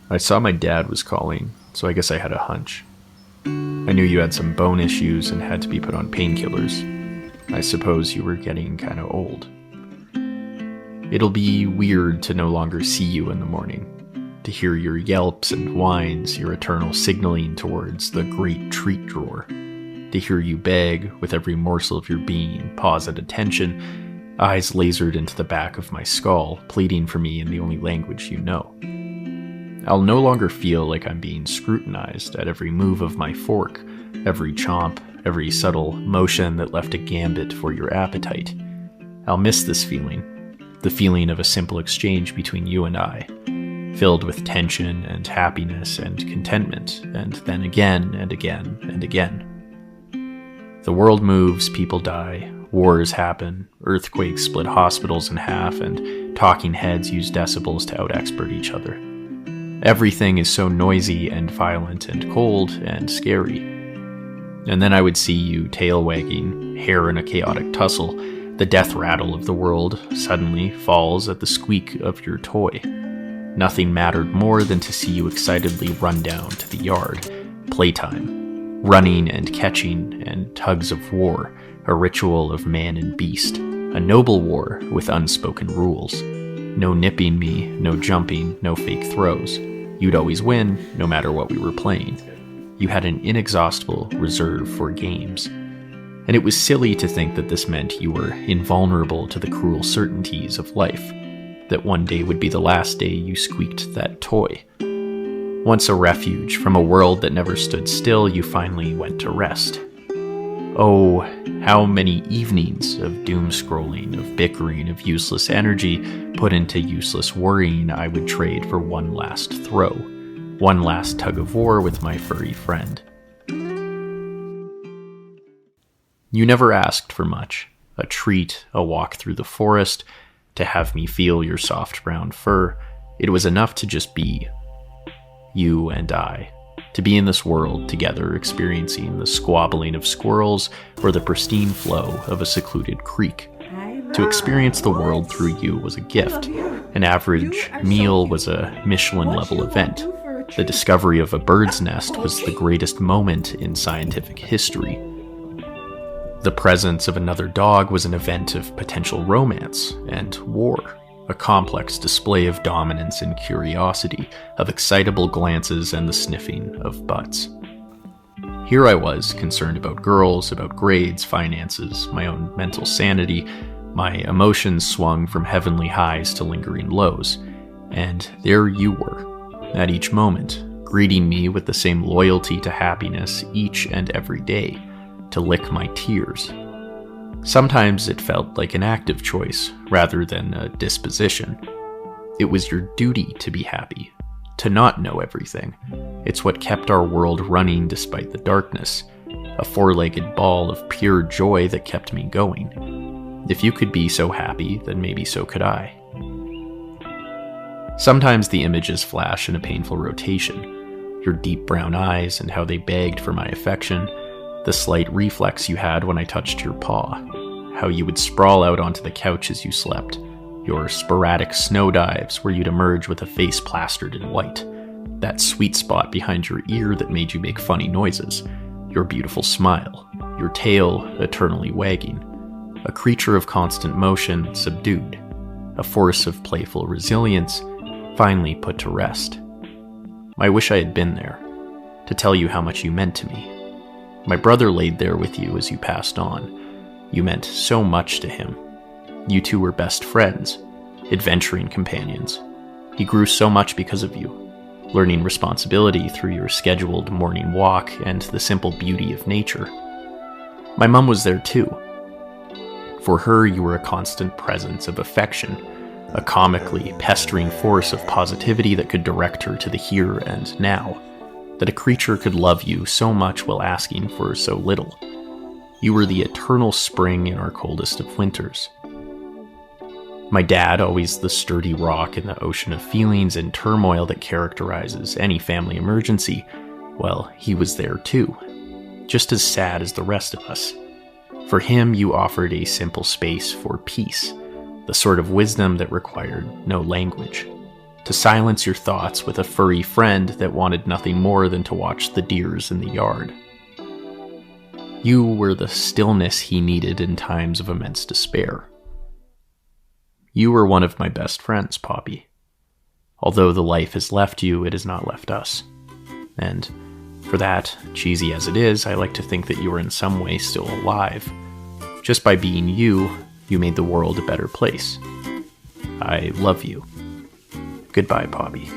I saw my dad was calling, so I guess I had a hunch. I knew you had some bone issues and had to be put on painkillers. I suppose you were getting kind of old. It'll be weird to no longer see you in the morning, to hear your yelps and whines, your eternal signaling towards the great treat drawer, to hear you beg with every morsel of your being, pause at attention, eyes lasered into the back of my skull, pleading for me in the only language you know. I'll no longer feel like I'm being scrutinized at every move of my fork, every chomp, every subtle motion that left a gambit for your appetite. I'll miss this feeling, the feeling of a simple exchange between you and I, filled with tension and happiness and contentment, and then again and again and again. The world moves, people die, wars happen, earthquakes split hospitals in half, and talking heads use decibels to out-expert each other. Everything is so noisy and violent and cold and scary. And then I would see you tail wagging, hair in a chaotic tussle. The death rattle of the world suddenly falls at the squeak of your toy. Nothing mattered more than to see you excitedly run down to the yard. Playtime. Running and catching and tugs of war. A ritual of man and beast. A noble war with unspoken rules. No nipping me, no jumping, no fake throws. You'd always win, no matter what we were playing. You had an inexhaustible reserve for games. And it was silly to think that this meant you were invulnerable to the cruel certainties of life, that one day would be the last day you squeaked that toy. Once a refuge from a world that never stood still, you finally went to rest. Oh, how many evenings of doom-scrolling, of bickering, of useless energy put into useless worrying I would trade for one last throw, one last tug of war with my furry friend. You never asked for much, a treat, a walk through the forest, to have me feel your soft brown fur. It was enough to just be. You and I. To be in this world together, experiencing the squabbling of squirrels or the pristine flow of a secluded creek. To experience the world through you was a gift. An average meal was a Michelin-level event. The discovery of a bird's nest was the greatest moment in scientific history. The presence of another dog was an event of potential romance and war. A complex display of dominance and curiosity, of excitable glances and the sniffing of butts. Here I was, concerned about girls, about grades, finances, my own mental sanity. My emotions swung from heavenly highs to lingering lows. And there you were, at each moment, greeting me with the same loyalty to happiness each and every day, to lick my tears. Sometimes it felt like an active choice, rather than a disposition. It was your duty to be happy, to not know everything. It's what kept our world running despite the darkness, a four-legged ball of pure joy that kept me going. If you could be so happy, then maybe so could I. Sometimes the images flash in a painful rotation, your deep brown eyes and how they begged for my affection, the slight reflex you had when I touched your paw, how you would sprawl out onto the couch as you slept, your sporadic snow dives where you'd emerge with a face plastered in white, that sweet spot behind your ear that made you make funny noises, your beautiful smile, your tail eternally wagging, a creature of constant motion subdued, a force of playful resilience finally put to rest. I wish I had been there, to tell you how much you meant to me. My brother laid there with you as you passed on. You meant so much to him. You two were best friends, adventuring companions. He grew so much because of you, learning responsibility through your scheduled morning walk and the simple beauty of nature. My mom was there too. For her, you were a constant presence of affection, a comically pestering force of positivity that could direct her to the here and now. That a creature could love you so much while asking for so little. You were the eternal spring in our coldest of winters. My dad, always the sturdy rock in the ocean of feelings and turmoil that characterizes any family emergency, well, he was there too, just as sad as the rest of us. For him, you offered a simple space for peace, the sort of wisdom that required no language. to silence your thoughts with a furry friend that wanted nothing more than to watch the deers in the yard. You were the stillness he needed in times of immense despair. You were one of my best friends, Poppy. Although the life has left you, it has not left us. And for that, cheesy as it is, I like to think that you are in some way still alive. Just by being you, you made the world a better place. I love you. Goodbye, Poppy.